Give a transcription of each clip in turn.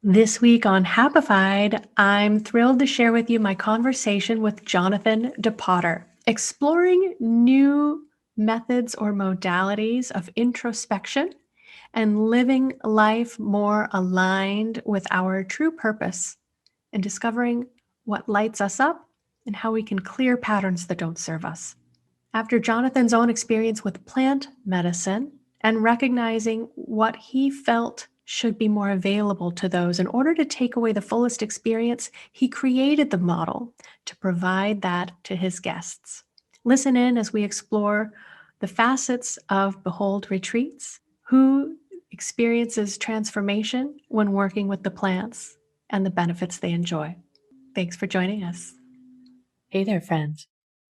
This week on Happified, I'm thrilled to share with you my conversation with Jonathan DePotter, exploring new methods or modalities of introspection and living life more aligned with our true purpose and discovering what lights us up and how we can clear patterns that don't serve us. After Jonathan's own experience with plant medicine and recognizing what he felt should be more available to those in order to take away the fullest experience, he created the model to provide that to his guests. Listen in as we explore the facets of Behold retreats, who experiences transformation when working with the plants, and the benefits they enjoy. Thanks for joining us. Hey there, friends.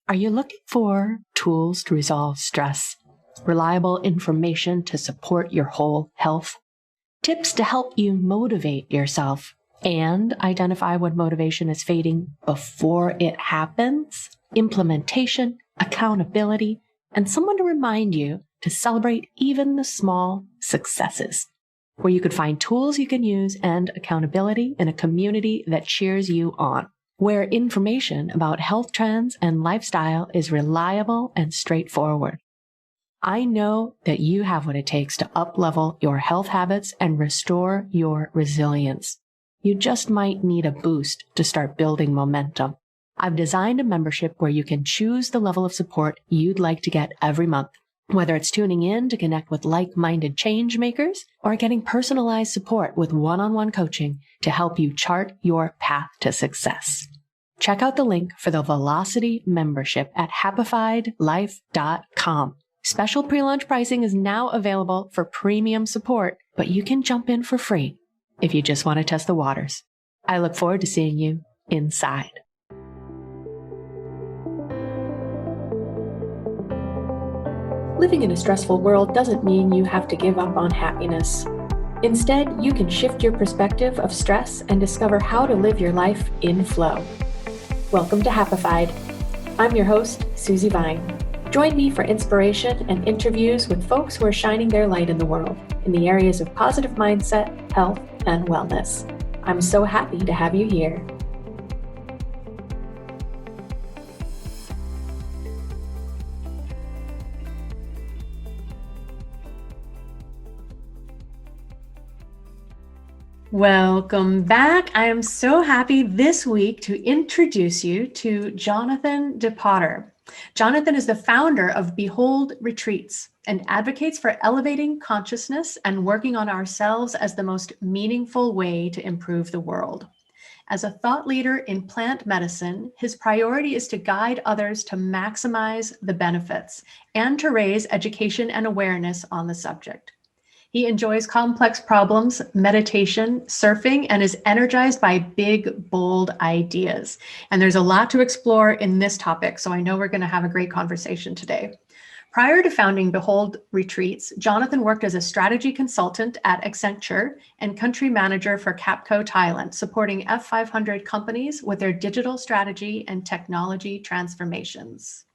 Are you looking for tools to resolve stress, reliable information to support your whole health, tips to help you motivate yourself and identify when motivation is fading before it happens, implementation, accountability, and someone to remind you to celebrate even the small successes, where you could find tools you can use and accountability in a community that cheers you on, where information about health trends and lifestyle is reliable and straightforward. I know that you have what it takes to up-level your health habits and restore your resilience. You just might need a boost to start building momentum. I've designed a membership where you can choose the level of support you'd like to get every month, whether it's tuning in to connect with like-minded change makers or getting personalized support with one-on-one coaching to help you chart your path to success. Check out the link for the Velocity membership at happifiedlife.com. Special pre-launch pricing is now available for premium support, but you can jump in for free if you just want to test the waters. I look forward to seeing you inside. Living in a stressful world doesn't mean you have to give up on happiness. Instead, you can shift your perspective of stress and discover how to live your life in flow. Welcome to Happified. I'm your host, Susie Vine. Join me for inspiration and interviews with folks who are shining their light in the world in the areas of positive mindset, health, and wellness. I'm so happy to have you here. Welcome back. I am so happy this week to introduce you to Jonathan DePotter. Jonathan is the founder of Behold Retreats and advocates for elevating consciousness and working on ourselves as the most meaningful way to improve the world. As a thought leader in plant medicine, his priority is to guide others to maximize the benefits and to raise education and awareness on the subject. He enjoys complex problems, meditation, surfing, and is energized by big, bold ideas. And there's a lot to explore in this topic, so I know we're going to have a great conversation today. Prior to founding Behold Retreats, Jonathan worked as a strategy consultant at Accenture and country manager for Capco Thailand, supporting F500 companies with their digital strategy and technology transformations.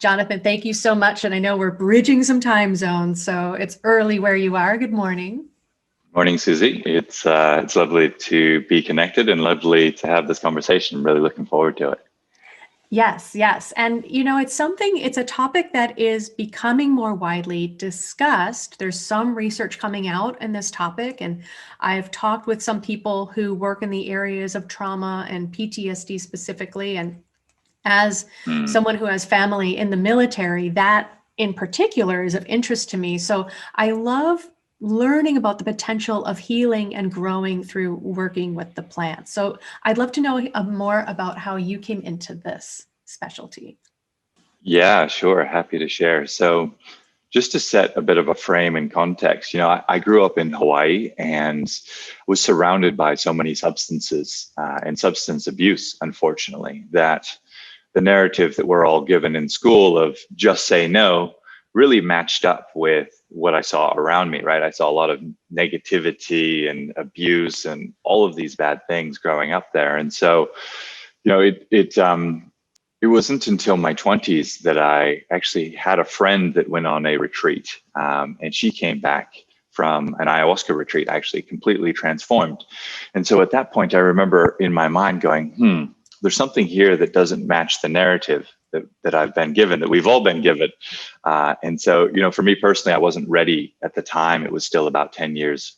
Jonathan, thank you so much. And I know we're bridging some time zones, so it's early where you are. Good morning. Morning, Susie. It's lovely to be connected and lovely to have this conversation. Really looking forward to it. Yes. And, it's a topic that is becoming more widely discussed. There's some research coming out in this topic, and I've talked with some people who work in the areas of trauma and PTSD specifically, and as someone who has family in the military, that in particular is of interest to me. So I love learning about the potential of healing and growing through working with the plants. So I'd love to know more about how you came into this specialty. Yeah, sure. Happy to share. So just to set a bit of a frame and context, I grew up in Hawaii and was surrounded by so many substances and substance abuse, unfortunately, that the narrative that we're all given in school of just say no really matched up with what I saw around me, right? I saw a lot of negativity and abuse and all of these bad things growing up there. And so, it wasn't until my 20s that I actually had a friend that went on a retreat, and she came back from an ayahuasca retreat, actually completely transformed. And so at that point, I remember in my mind going, there's something here that doesn't match the narrative that I've been given, that we've all been given. And so, for me personally, I wasn't ready at the time. It was still about 10 years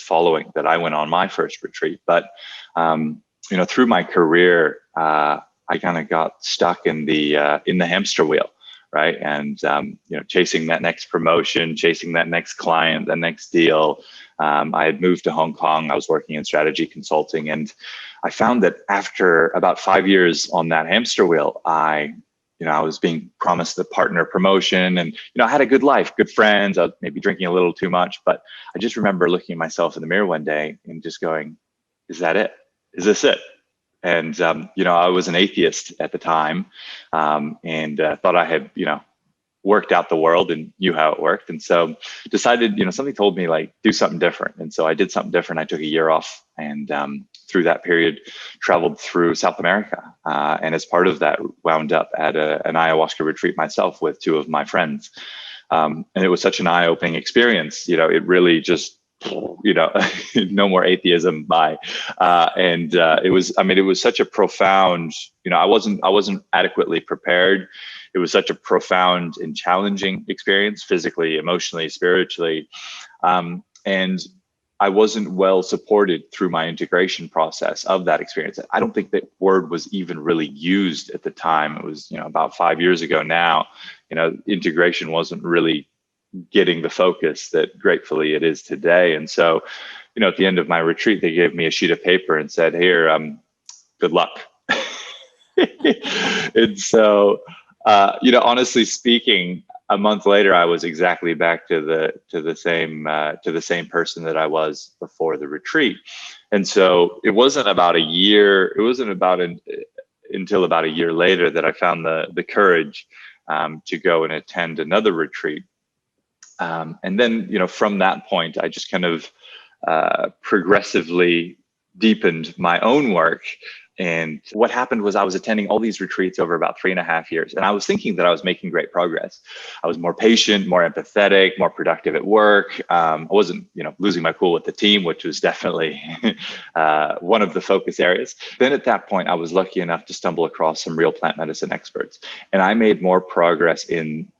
following that I went on my first retreat. But, through my career, I kind of got stuck in the hamster wheel, right? And, chasing that next promotion, chasing that next client, the next deal. I had moved to Hong Kong. I was working in strategy consulting, and I found that after about 5 years on that hamster wheel, I was being promised the partner promotion, and, I had a good life, good friends. I was maybe drinking a little too much, but I just remember looking at myself in the mirror one day and just going, is that it? Is this it? And, I was an atheist at the time, and thought I had, worked out the world and knew how it worked. And so decided, something told me, like, do something different. And so I did something different. I took a year off, and through that period, traveled through South America. And as part of that, wound up at an ayahuasca retreat myself with two of my friends. And it was such an eye-opening experience. It really just, no more atheism, bye. And it was such a profound, I wasn't adequately prepared. It was such a profound and challenging experience, physically, emotionally, spiritually. And I wasn't well supported through my integration process of that experience. I don't think that word was even really used at the time. It was, about 5 years ago now. Integration wasn't really getting the focus that gratefully it is today. And so, at the end of my retreat, they gave me a sheet of paper and said, here, good luck. And so, honestly speaking, a month later, I was exactly back to the same person that I was before the retreat. And so it wasn't about a year. It wasn't until about a year later that I found the courage to go and attend another retreat. And then, from that point, I just kind of progressively deepened my own work. And what happened was I was attending all these retreats over about 3.5 years. And I was thinking that I was making great progress. I was more patient, more empathetic, more productive at work. I wasn't, losing my cool with the team, which was definitely one of the focus areas. Then at that point, I was lucky enough to stumble across some real plant medicine experts. And I made more progress in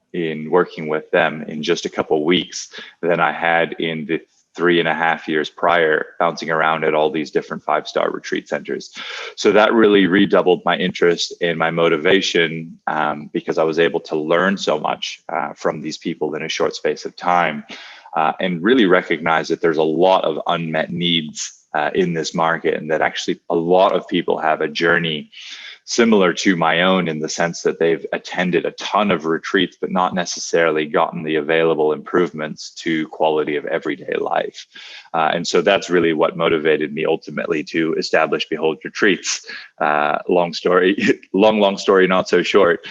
working with them in just a couple of weeks than I had in the 3.5 years prior, bouncing around at all these different 5-star retreat centers. So that really redoubled my interest and my motivation, because I was able to learn so much from these people in a short space of time, and really recognize that there's a lot of unmet needs in this market, and that actually a lot of people have a journey similar to my own, in the sense that they've attended a ton of retreats, but not necessarily gotten the available improvements to quality of everyday life. And so that's really what motivated me ultimately to establish Behold Retreats. Long story, long story, not so short,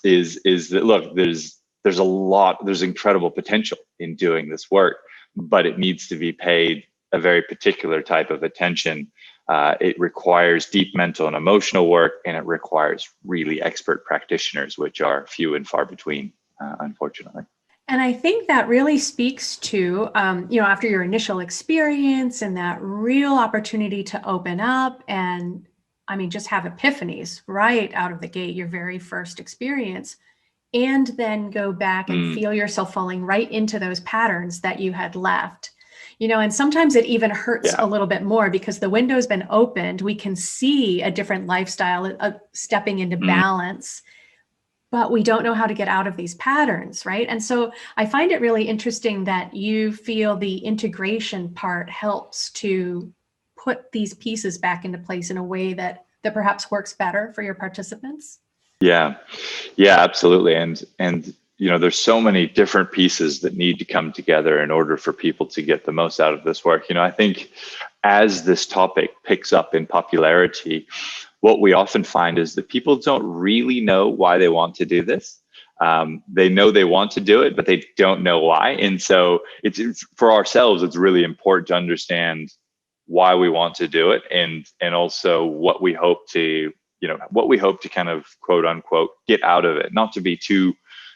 is that, look, there's incredible potential in doing this work, but it needs to be paid a very particular type of attention. It requires deep mental and emotional work, and it requires really expert practitioners, which are few and far between, unfortunately. And I think that really speaks to, after your initial experience and that real opportunity to open up and, just have epiphanies right out of the gate, your very first experience, and then go back and feel yourself falling right into those patterns that you had left. And sometimes it even hurts a little bit more because the window's been opened. We can see a different lifestyle, stepping into balance, but we don't know how to get out of these patterns, right? And so I find it really interesting that you feel the integration part helps to put these pieces back into place in a way that perhaps works better for your participants. Yeah, absolutely. And there's so many different pieces that need to come together in order for people to get the most out of this work. I think as this topic picks up in popularity, what we often find is that people don't really know why they want to do this. They know they want to do it, but they don't know why. And so it's for ourselves, it's really important to understand why we want to do it, and also what we hope to kind of quote unquote get out of it. Not to be too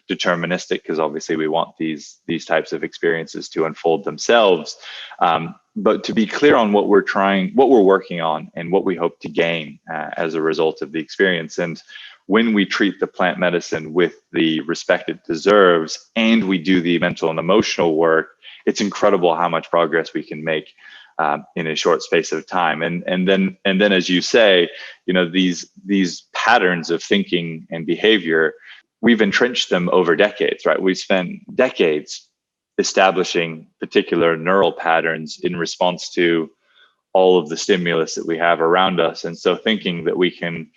deterministic, because obviously we want these types of experiences to unfold themselves. But to be clear on what we're working on, and what we hope to gain as a result of the experience. And when we treat the plant medicine with the respect it deserves, and we do the mental and emotional work, it's incredible how much progress we can make in a short space of time. And then, as you say, these patterns of thinking and behavior, we've entrenched them over decades, right? We've spent decades establishing particular neural patterns in response to all of the stimulus that we have around us. And so thinking that we can,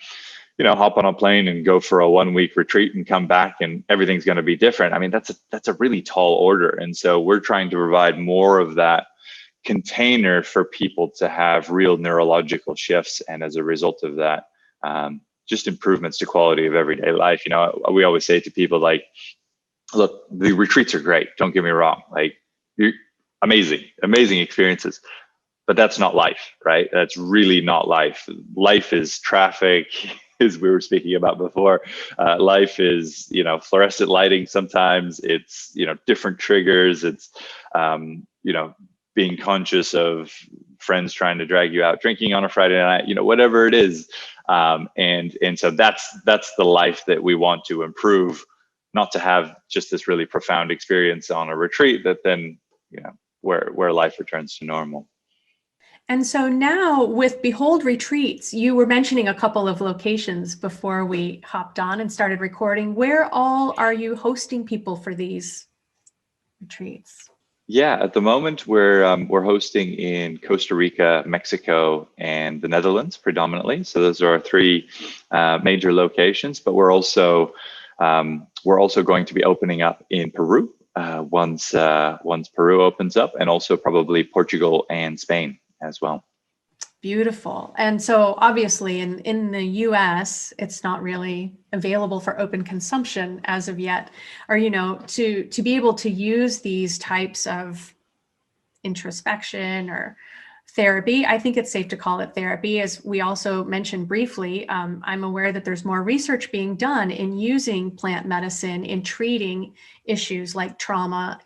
hop on a plane and go for a 1-week retreat and come back and everything's going to be different. I mean, that's a really tall order. And so we're trying to provide more of that container for people to have real neurological shifts. And as a result of that, just improvements to quality of everyday life. We always say to people, like, look, the retreats are great. Don't get me wrong. Like, you're amazing experiences. But that's not life, right? That's really not life. Life is traffic, as we were speaking about before. Life is, fluorescent lighting sometimes. It's, different triggers. It's, being conscious of friends trying to drag you out drinking on a Friday night, whatever it is. And so that's the life that we want to improve, not to have just this really profound experience on a retreat that then, where life returns to normal. And so now with Behold Retreats, you were mentioning a couple of locations before we hopped on and started recording. Where all are you hosting people for these retreats? Yeah, at the moment we're hosting in Costa Rica, Mexico, and the Netherlands predominantly. So those are our three major locations. But we're also going to be opening up in Peru once Peru opens up, and also probably Portugal and Spain as well. Beautiful. And so obviously in the US, it's not really available for open consumption as of yet, or, to be able to use these types of introspection or therapy. I think it's safe to call it therapy. As we also mentioned briefly, I'm aware that there's more research being done in using plant medicine in treating issues like trauma,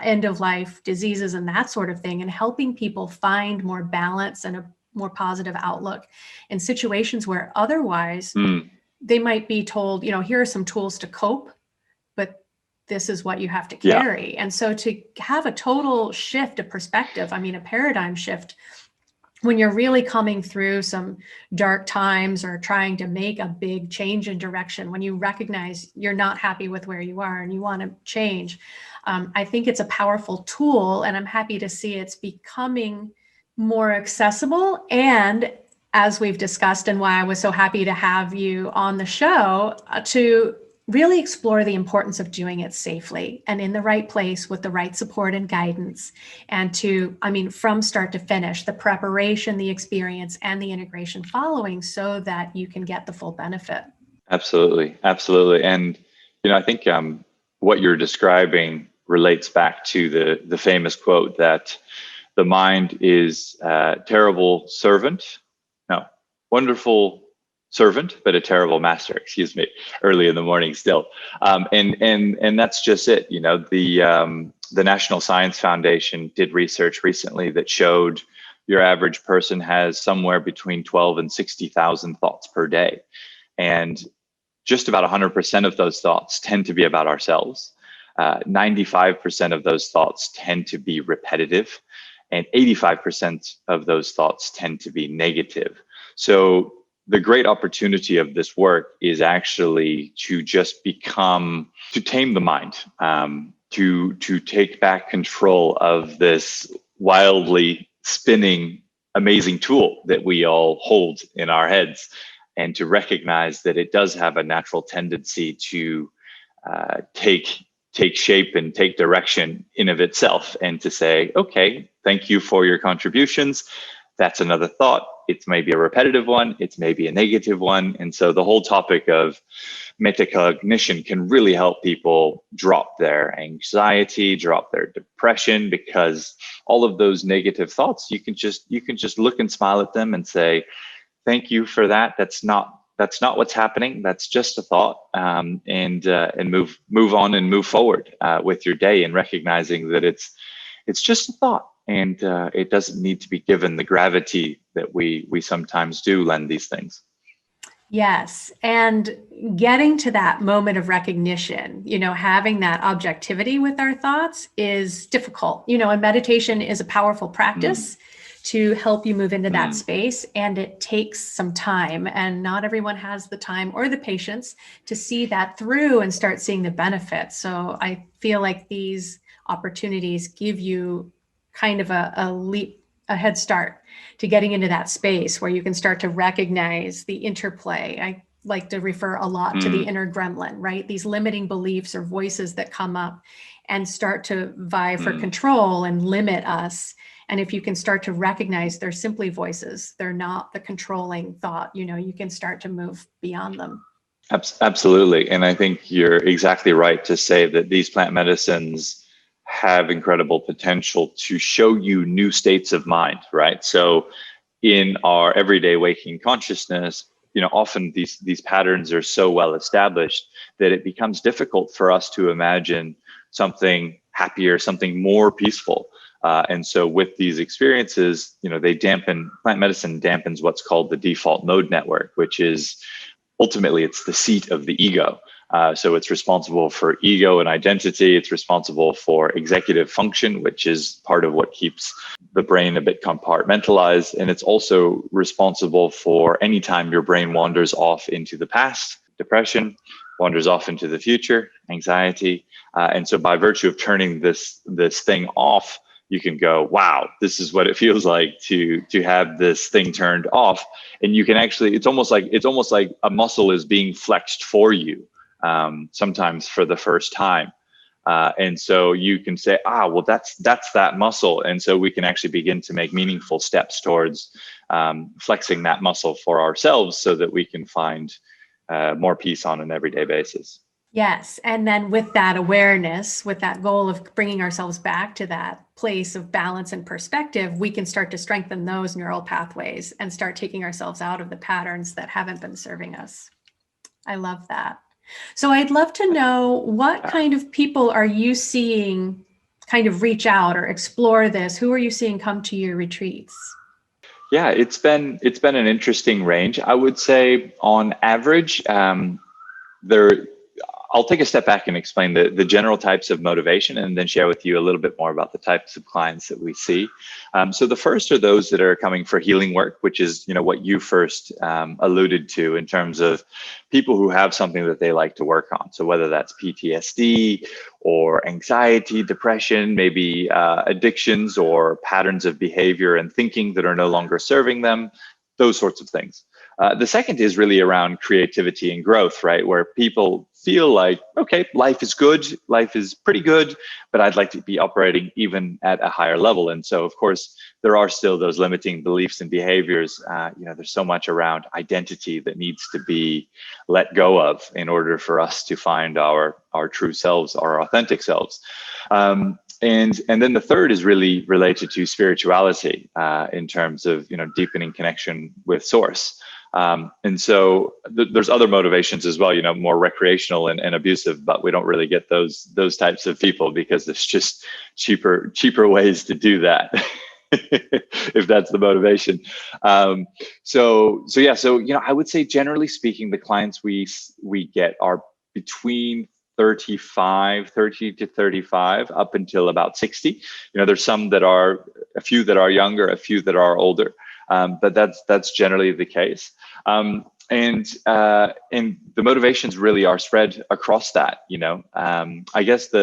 end of life diseases and that sort of thing, and helping people find more balance and a more positive outlook in situations where otherwise they might be told, here are some tools to cope, but this is what you have to carry. Yeah. And so to have a total shift of perspective, a paradigm shift, when you're really coming through some dark times or trying to make a big change in direction, when you recognize you're not happy with where you are and you want to change, I think it's a powerful tool, and I'm happy to see it's becoming more accessible. And as we've discussed, and why I was so happy to have you on the show, to really explore the importance of doing it safely and in the right place with the right support and guidance. And from start to finish, the preparation, the experience, and the integration following, so that you can get the full benefit. Absolutely. And, I think what you're describing relates back to the famous quote that the mind is a terrible servant. No, wonderful servant, but a terrible master, early in the morning still. And that's just it. The National Science Foundation did research recently that showed your average person has somewhere between 12 and 60,000 thoughts per day. And just about 100% of those thoughts tend to be about ourselves. 95% of those thoughts tend to be repetitive, and 85% of those thoughts tend to be negative. So the great opportunity of this work is actually to just to tame the mind, to take back control of this wildly spinning, amazing tool that we all hold in our heads, and to recognize that it does have a natural tendency to take shape and take direction in of itself, and to say, okay, thank you for your contributions. That's another thought. It's maybe a repetitive one. It's maybe a negative one. And so the whole topic of metacognition can really help people drop their anxiety, drop their depression, because all of those negative thoughts, you can just look and smile at them and say, thank you for that. That's not that's not what's happening. That's just a thought, and move on and move forward with your day, and recognizing that it's just a thought, and it doesn't need to be given the gravity that we sometimes do lend these things. Yes. And getting to that moment of recognition, having that objectivity with our thoughts is difficult, and meditation is a powerful practice to help you move into that space. And it takes some time, and not everyone has the time or the patience to see that through and start seeing the benefits. So I feel like these opportunities give you kind of a leap, a head start to getting into that space where you can start to recognize the interplay. I like to refer a lot to the inner gremlin, right? These limiting beliefs or voices that come up and start to vie for control and limit us. And if you can start to recognize they're simply voices, they're not the controlling thought, you can start to move beyond them. Absolutely. And I think you're exactly right to say that these plant medicines have incredible potential to show you new states of mind, right? So in our everyday waking consciousness, often these patterns are so well established that it becomes difficult for us to imagine something happier, something more peaceful. And so with these experiences, plant medicine dampens what's called the default mode network, which is ultimately it's the seat of the ego. So it's responsible for ego and identity. It's responsible for executive function, which is part of what keeps the brain a bit compartmentalized. And it's also responsible for any time your brain wanders off into the past, depression, wanders off into the future, anxiety. And so by virtue of turning this thing off, you can go, wow, this is what it feels like to have this thing turned off. And you can actually, it's almost like a muscle is being flexed for you, sometimes for the first time. And so you can say, well, that's that muscle. And so we can actually begin to make meaningful steps towards flexing that muscle for ourselves so that we can find more peace on an everyday basis. Yes. And then with that awareness, with that goal of bringing ourselves back to that place of balance and perspective, we can start to strengthen those neural pathways and start taking ourselves out of the patterns that haven't been serving us. I love that. So I'd love to know, what kind of people are you seeing kind of reach out or explore this? Who are you seeing come to your retreats? Yeah, it's been an interesting range. I would say on average, I'll take a step back and explain the general types of motivation, and then share with you a little bit more about the types of clients that we see. So the first are those that are coming for healing work, which is what you first alluded to in terms of people who have something that they like to work on. So whether that's PTSD or anxiety, depression, maybe addictions or patterns of behavior and thinking that are no longer serving them, those sorts of things. The second is really around creativity and growth, right? Where people feel like, okay, life is good, life is pretty good, but I'd like to be operating even at a higher level. And so, of course, there are still those limiting beliefs and behaviors. There's so much around identity that needs to be let go of in order for us to find our true selves, our authentic selves. And then the third is really related to spirituality in terms of deepening connection with source. And so there's other motivations as well, more recreational and abusive, but we don't really get those types of people because there's just cheaper ways to do that. If that's the motivation. So I would say generally speaking, the clients we get are between 30 to 35 up until about 60. There's a few that are younger, a few that are older. But that's generally the case. And the motivations really are spread across that. I guess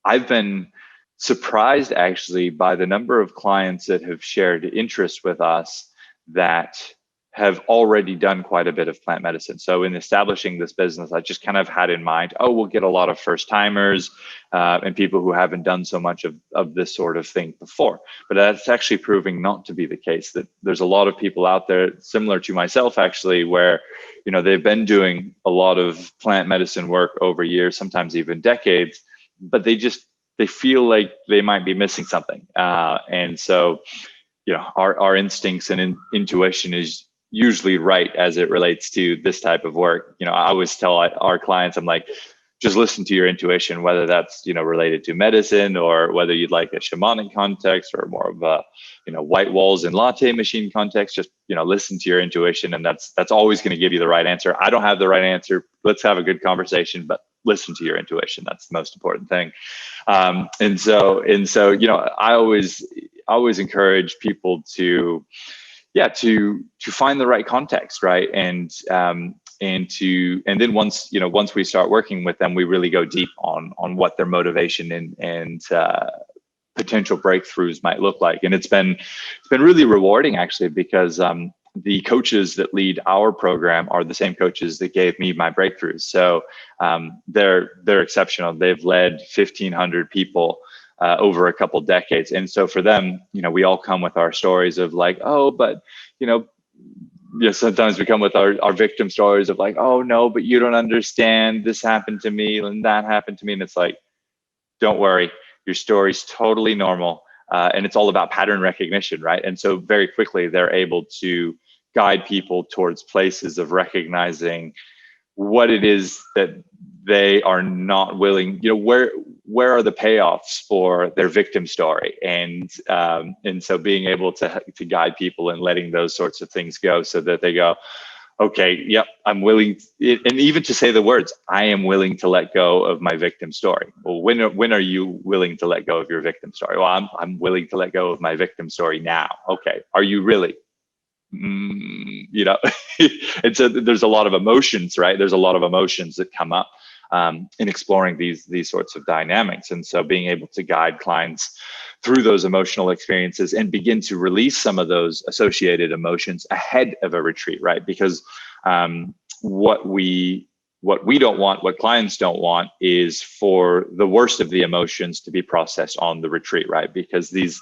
I've been surprised actually by the number of clients that have shared interest with us that have already done quite a bit of plant medicine. So in establishing this business, I just kind of had in mind, we'll get a lot of first timers and people who haven't done so much of this sort of thing before. But that's actually proving not to be the case, that there's a lot of people out there similar to myself, actually, where, they've been doing a lot of plant medicine work over years, sometimes even decades, but they feel like they might be missing something. And so, our instincts and intuition is usually right as it relates to this type of work. I always tell our clients, I'm like, just listen to your intuition, whether that's, related to medicine or whether you'd like a shamanic context or more of a, white walls and latte machine context. Just, listen to your intuition, and that's always going to give you the right answer. I don't have the right answer. Let's have a good conversation, but listen to your intuition. That's the most important thing. And so, I always encourage people to find the right context, right? And then once we start working with them, we really go deep on what their motivation and potential breakthroughs might look like. And it's been really rewarding, actually, because the coaches that lead our program are the same coaches that gave me my breakthroughs. So they're exceptional. They've led 1,500 people over a couple decades. And so for them, we all come with our stories of like, oh, but, sometimes we come with our victim stories of like, oh no, but you don't understand. This happened to me and that happened to me. And it's like, don't worry, your story's totally normal. And it's all about pattern recognition, right? And so very quickly, they're able to guide people towards places of recognizing what it is that they are not willing, where are the payoffs for their victim story? And so being able to guide people and letting those sorts of things go so that they go, okay, yep, I'm willing, and even to say the words, I am willing to let go of my victim story. Well, when are you willing to let go of your victim story? Well, I'm willing to let go of my victim story now. Okay, are you really? And so there's a lot of emotions, right? There's a lot of emotions that come up in exploring these sorts of dynamics. And so being able to guide clients through those emotional experiences and begin to release some of those associated emotions ahead of a retreat, right? Because what we don't want, what clients don't want, is for the worst of the emotions to be processed on the retreat, right? Because these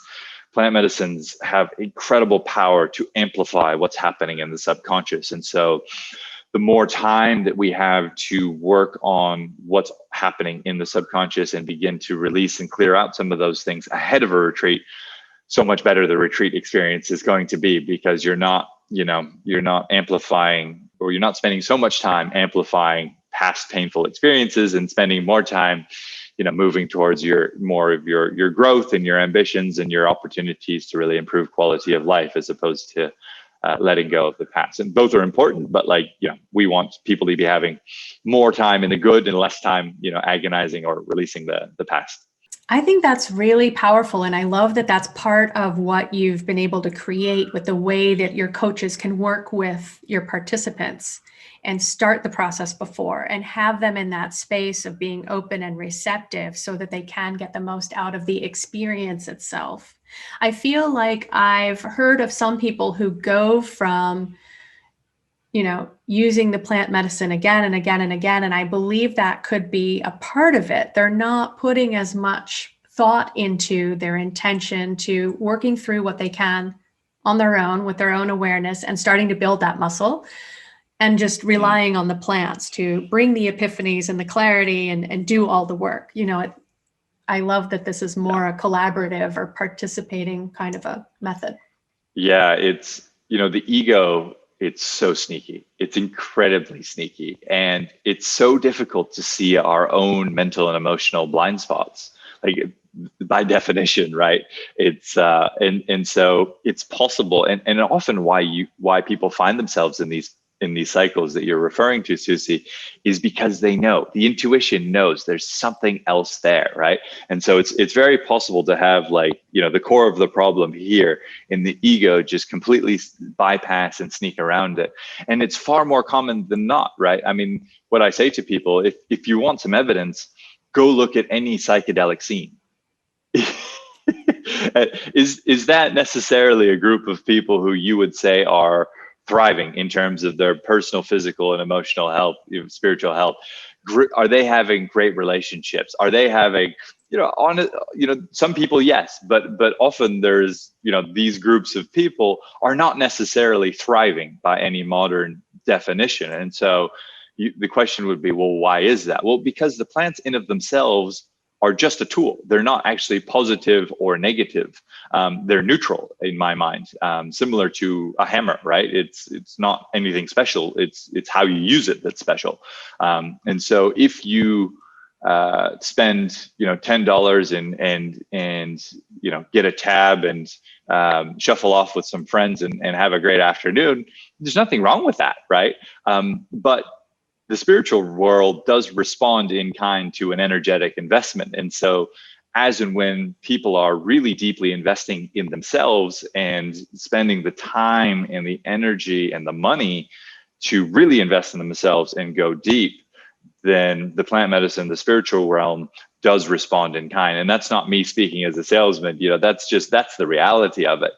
plant medicines have incredible power to amplify what's happening in the subconscious. And so the more time that we have to work on what's happening in the subconscious and begin to release and clear out some of those things ahead of a retreat, so much better the retreat experience is going to be, because you're not amplifying, or you're not spending so much time amplifying past painful experiences and spending more time moving towards more of your growth and your ambitions and your opportunities to really improve quality of life, as opposed to letting go of the past. And both are important, but we want people to be having more time in the good and less time, agonizing or releasing the past. I think that's really powerful. And I love that that's part of what you've been able to create with the way that your coaches can work with your participants and start the process before and have them in that space of being open and receptive so that they can get the most out of the experience itself. I feel like I've heard of some people who go from, using the plant medicine again and again and again. And I believe that could be a part of it. They're not putting as much thought into their intention to working through what they can on their own with their own awareness and starting to build that muscle, and just relying on the plants to bring the epiphanies and the clarity and do all the work. I love that this is more a collaborative or participating kind of a method. Yeah, it's, the ego, it's so sneaky. It's incredibly sneaky. And it's so difficult to see our own mental and emotional blind spots, like by definition, right? It's and so it's possible. And often why people find themselves in these cycles that you're referring to, Susie, is because they know, the intuition knows there's something else there, right? And so it's very possible to have the core of the problem here, and the ego just completely bypass and sneak around it. And it's far more common than not, right? I mean, what I say to people, if you want some evidence, go look at any psychedelic scene. Is that necessarily a group of people who you would say are thriving in terms of their personal, physical, and emotional health, spiritual health? Are they having great relationships? Are they having, some people, yes, but often there's, these groups of people are not necessarily thriving by any modern definition. And so the question would be, well, why is that? Well, because the plants in of themselves are just a tool. They're not actually positive or negative. They're neutral in my mind, similar to a hammer, right? It's not anything special. It's how you use it that's special. And so if you spend $10 and get a tab and shuffle off with some friends and have a great afternoon, there's nothing wrong with that, right? But the spiritual world does respond in kind to an energetic investment. And so as and when people are really deeply investing in themselves and spending the time and the energy and the money to really invest in themselves and go deep, then the plant medicine, the spiritual realm does respond in kind. And that's not me speaking as a salesman, that's the reality of it.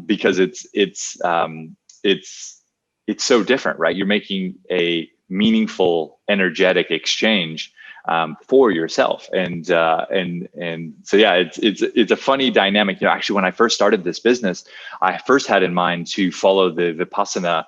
Because it's so different, right? You're making a meaningful, energetic exchange for yourself, and so yeah, it's a funny dynamic. Actually, when I first started this business, I first had in mind to follow the Vipassana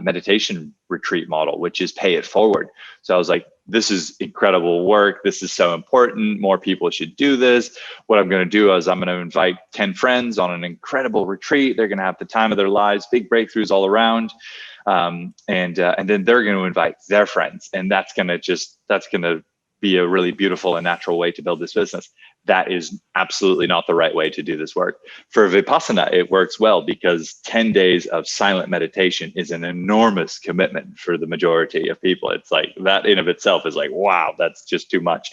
meditation retreat model, which is pay it forward. So I was like, this is incredible work. This is so important. More people should do this. What I'm going to do is I'm going to invite 10 friends on an incredible retreat. They're going to have the time of their lives, big breakthroughs all around. And then they're going to invite their friends, and that's going to be a really beautiful and natural way to build this business. That is absolutely not the right way to do this work. For Vipassana, it works well because 10 days of silent meditation is an enormous commitment for the majority of people. It's like that in of itself is like, wow, that's just too much.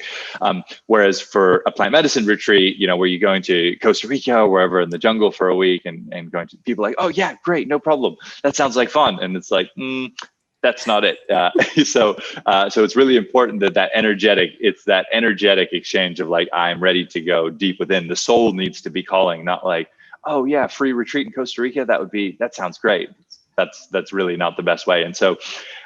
Whereas for a plant medicine retreat, where you're going to Costa Rica or wherever in the jungle for a week and going to people like, oh yeah, great, no problem. That sounds like fun. And it's like, that's not it. So it's really important that energetic exchange of like, I'm ready to go deep within. The soul needs to be calling, not like, oh yeah, free retreat in Costa Rica. That sounds great. That's really not the best way. And so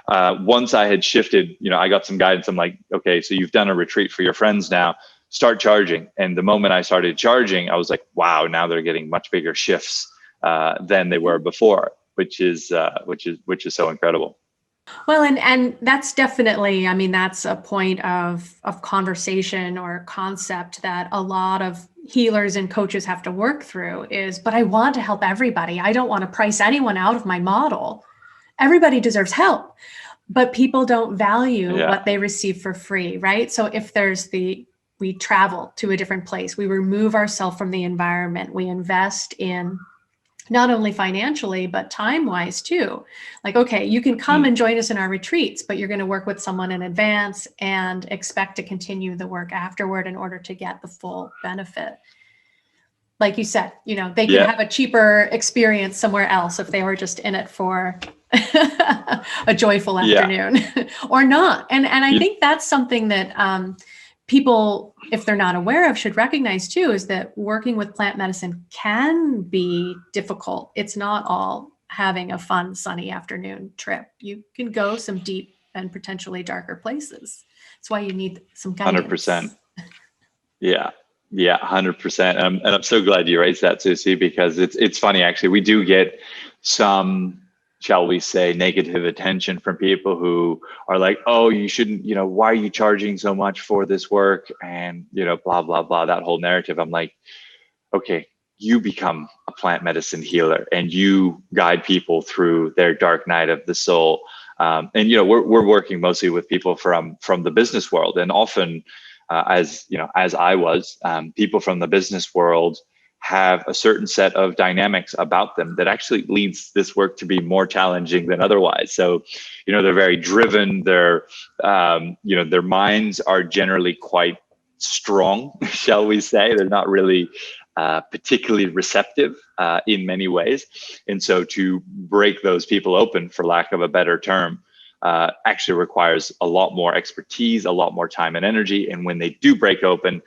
once I had shifted, I got some guidance. I'm like, okay, so you've done a retreat for your friends now, start charging. And the moment I started charging, I was like, wow, now they're getting much bigger shifts than they were before, which is so incredible. Well, and that's definitely, that's a point of conversation or concept that a lot of healers and coaches have to work through but I want to help everybody. I don't want to price anyone out of my model. Everybody deserves help, but people don't value what they receive for free, right? So if we travel to a different place, we remove ourselves from the environment, we invest in not only financially, but time-wise too. Like, okay, you can come and join us in our retreats, but you're going to work with someone in advance and expect to continue the work afterward in order to get the full benefit. Like you said, they could have a cheaper experience somewhere else if they were just in it for a joyful afternoon or not. And I think that's something that people, if they're not aware of, should recognize too, is that working with plant medicine can be difficult. It's not all having a fun, sunny afternoon trip. You can go some deep and potentially darker places. That's why you need some guidance. 100%. Yeah, 100%. And I'm so glad you raised that, Susie, because it's funny, actually. We do get some, shall we say, negative attention from people who are like, oh, you shouldn't, why are you charging so much for this work? And, blah, blah, blah, that whole narrative. I'm like, okay, you become a plant medicine healer and you guide people through their dark night of the soul. And, we're working mostly with people from the business world. And often, as I was, people from the business world have a certain set of dynamics about them that actually leads this work to be more challenging than otherwise. So, they're very driven. Their minds are generally quite strong, shall we say. They're not really particularly receptive in many ways. And so to break those people open, for lack of a better term, actually requires a lot more expertise, a lot more time and energy. And when they do break open,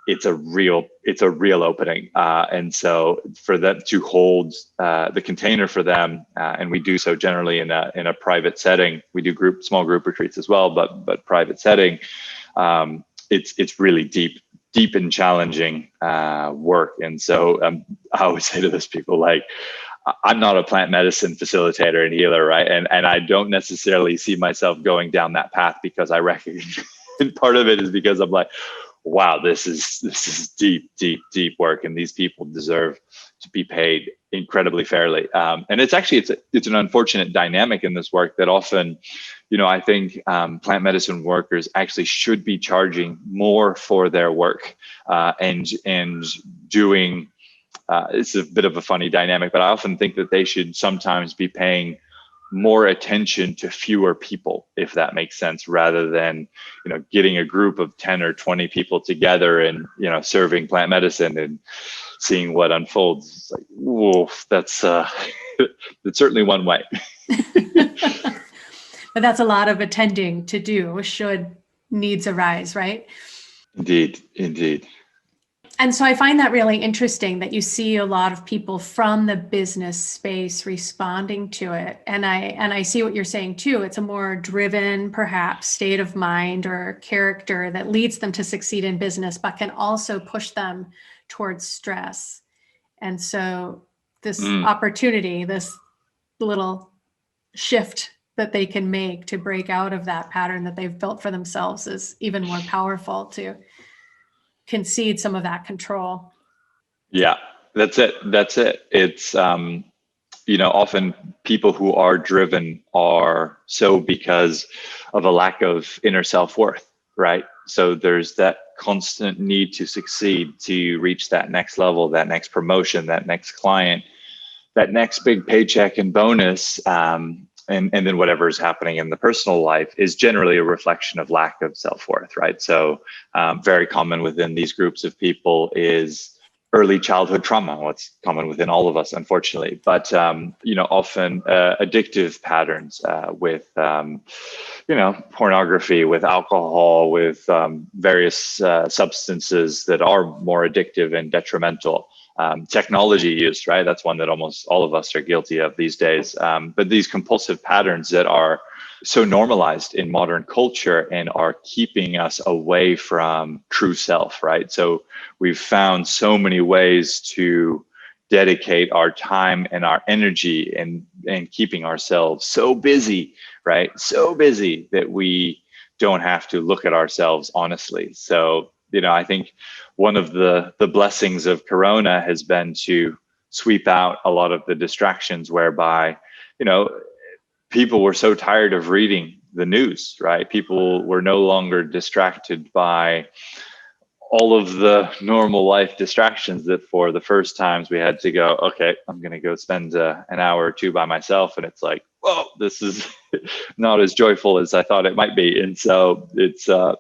it's a real opening. And so for them to hold the container for them, and we do so generally in a private setting. We do small group retreats as well, but private setting, it's really deep and challenging work. And so I always say to those people, like, I'm not a plant medicine facilitator and healer, right? And I don't necessarily see myself going down that path because I recognize, and part of it is because I'm like, wow, this is deep, deep, deep work, and these people deserve to be paid incredibly fairly. And it's an unfortunate dynamic in this work that often, I think plant medicine workers actually should be charging more for their work, and doing. It's a bit of a funny dynamic, but I often think that they should sometimes be paying more attention to fewer people, if that makes sense, rather than, getting a group of 10 or 20 people together and, serving plant medicine and seeing what unfolds. It's like, whoa, that's that's certainly one way. But that's a lot of attending to do should needs arise, right? Indeed, indeed. And so I find that really interesting that you see a lot of people from the business space responding to it. And I see what you're saying too. It's a more driven, perhaps, state of mind or character that leads them to succeed in business, but can also push them towards stress. And so this opportunity, this little shift that they can make to break out of that pattern that they've built for themselves is even more powerful to concede some of that control. Yeah, that's it. That's it. It's, often people who are driven are so because of a lack of inner self-worth, right? So there's that constant need to succeed, to reach that next level, that next promotion, that next client, that next big paycheck and bonus. And then whatever is happening in the personal life is generally a reflection of lack of self-worth, right? So very common within these groups of people is early childhood trauma, what's common within all of us, unfortunately, but often addictive patterns with pornography, with alcohol, with various substances that are more addictive and detrimental. Technology use, right? That's one that almost all of us are guilty of these days. But these compulsive patterns that are so normalized in modern culture and are keeping us away from true self, right? So we've found so many ways to dedicate our time and our energy and keeping ourselves so busy, right? So busy that we don't have to look at ourselves honestly. So, I think one of the blessings of Corona has been to sweep out a lot of the distractions whereby, people were so tired of reading the news, right? People were no longer distracted by all of the normal life distractions that for the first times we had to go, okay, I'm going to go spend an hour or two by myself. And it's like, whoa, this is not as joyful as I thought it might be. And so it's an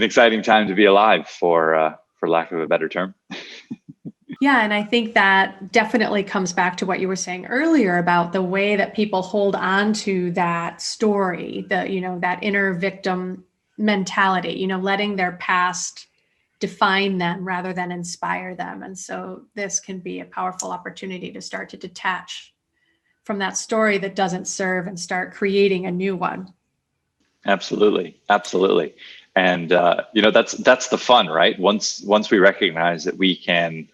exciting time to be alive, for lack of a better term. Yeah, and I think that definitely comes back to what you were saying earlier about the way that people hold on to that story, that inner victim mentality, letting their past define them rather than inspire them. And so this can be a powerful opportunity to start to detach from that story that doesn't serve and start creating a new one. Absolutely, absolutely. And that's the fun, right? Once we recognize that we can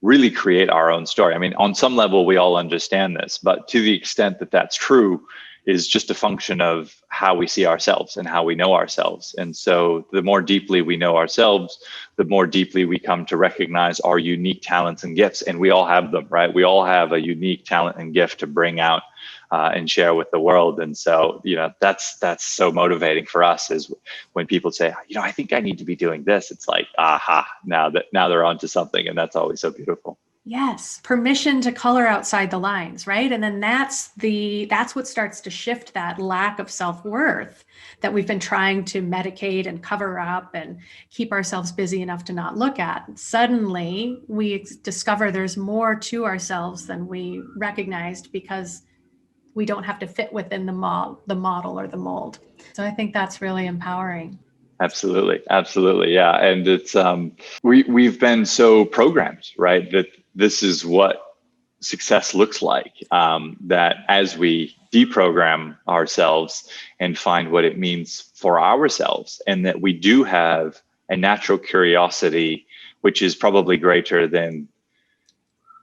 really create our own story. I mean, on some level, we all understand this, but to the extent that that's true is just a function of how we see ourselves and how we know ourselves. And so the more deeply we know ourselves, the more deeply we come to recognize our unique talents and gifts. And we all have them, right? We all have a unique talent and gift to bring out and share with the world. And so, that's so motivating for us, is when people say, I think I need to be doing this. It's like, aha, now they're onto something. And that's always so beautiful. Yes, permission to color outside the lines, right? And then that's what starts to shift that lack of self-worth that we've been trying to medicate and cover up and keep ourselves busy enough to not look at. And suddenly we discover there's more to ourselves than we recognized, because we don't have to fit within the model or the mold. So I think that's really empowering. Absolutely, yeah. And it's we've been so programmed, right, that this is what success looks like. That as we deprogram ourselves and find what it means for ourselves, and that we do have a natural curiosity, which is probably greater than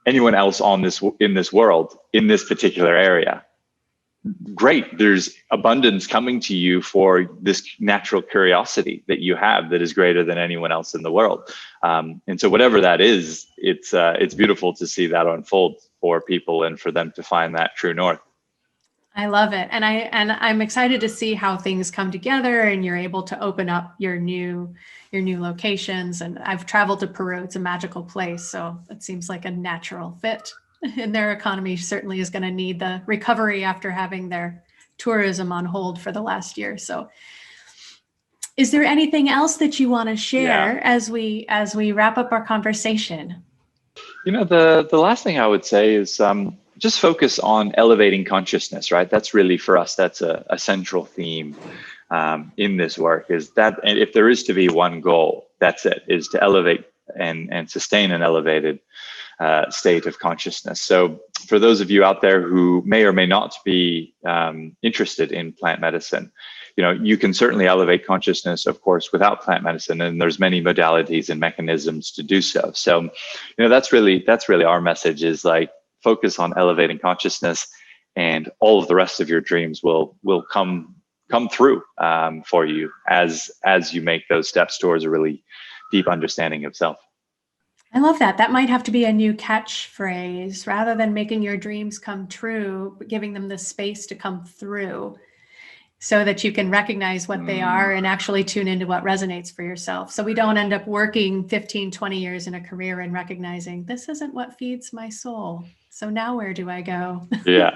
anyone else in this world in this particular area. great. There's abundance coming to you for this natural curiosity that you have that is greater than anyone else in the world. And so whatever that is, it's beautiful to see that unfold for people and for them to find that true north. I love it. And I'm excited to see how things come together and you're able to open up your new locations. And I've traveled to Peru. It's a magical place. So it seems like a natural fit. And their economy certainly is going to need the recovery after having their tourism on hold for the last year. So is there anything else that you want to share as we wrap up our conversation? The last thing I would say is just focus on elevating consciousness, right? That's really for us, that's a central theme in this work, is that, and if there is to be one goal, that's it, is to elevate and sustain an elevated state of consciousness. So for those of you out there who may or may not be interested in plant medicine, you can certainly elevate consciousness, of course, without plant medicine, and there's many modalities and mechanisms to do so. So, that's really our message, is like, focus on elevating consciousness, and all of the rest of your dreams will come through for you as you make those steps towards a really deep understanding of self. I love that. That might have to be a new catchphrase. Rather than making your dreams come true, but giving them the space to come through so that you can recognize what they are and actually tune into what resonates for yourself. So we don't end up working 15, 20 years in a career and recognizing this isn't what feeds my soul. So now where do I go? Yeah.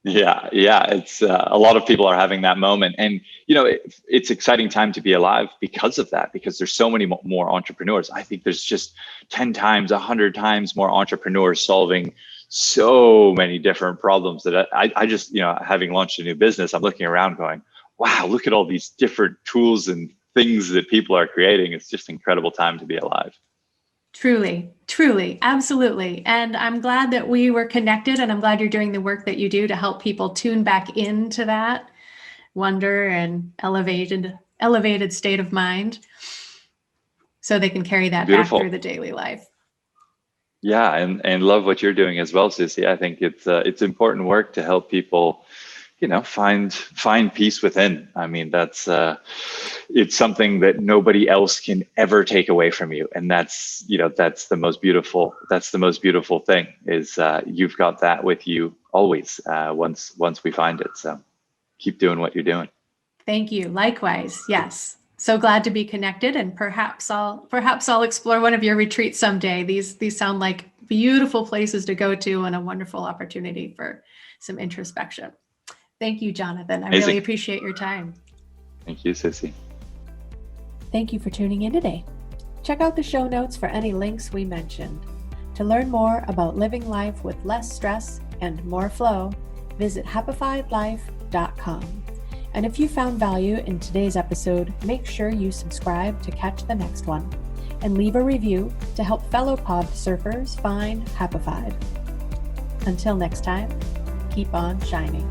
Yeah. It's a lot of people are having that moment, and it's exciting time to be alive because of that. Because there's so many more entrepreneurs. I think there's just 10 times, 100 times more entrepreneurs solving so many different problems that I just, having launched a new business, I'm looking around going, wow, look at all these different tools and things that people are creating. It's just an incredible time to be alive. Truly, absolutely. And I'm glad that we were connected, and I'm glad you're doing the work that you do to help people tune back into that wonder and elevated state of mind so they can carry that Beautiful. back through the daily life. Yeah, and love what you're doing as well, Sissy. I think it's important work to help people, find peace within. I mean, that's it's something that nobody else can ever take away from you, and that's the most beautiful thing, is you've got that with you always. Once we find it, so keep doing what you're doing. Thank you. Likewise, yes. So glad to be connected, and perhaps I'll explore one of your retreats someday. These sound like beautiful places to go to, and a wonderful opportunity for some introspection. Thank you, Jonathan. I really appreciate your time. Thank you, Sissy. Thank you for tuning in today. Check out the show notes for any links we mentioned. To learn more about living life with less stress and more flow, visit happifiedlife.com. And if you found value in today's episode, make sure you subscribe to catch the next one, and leave a review to help fellow pod surfers find Happified. Until next time, keep on shining.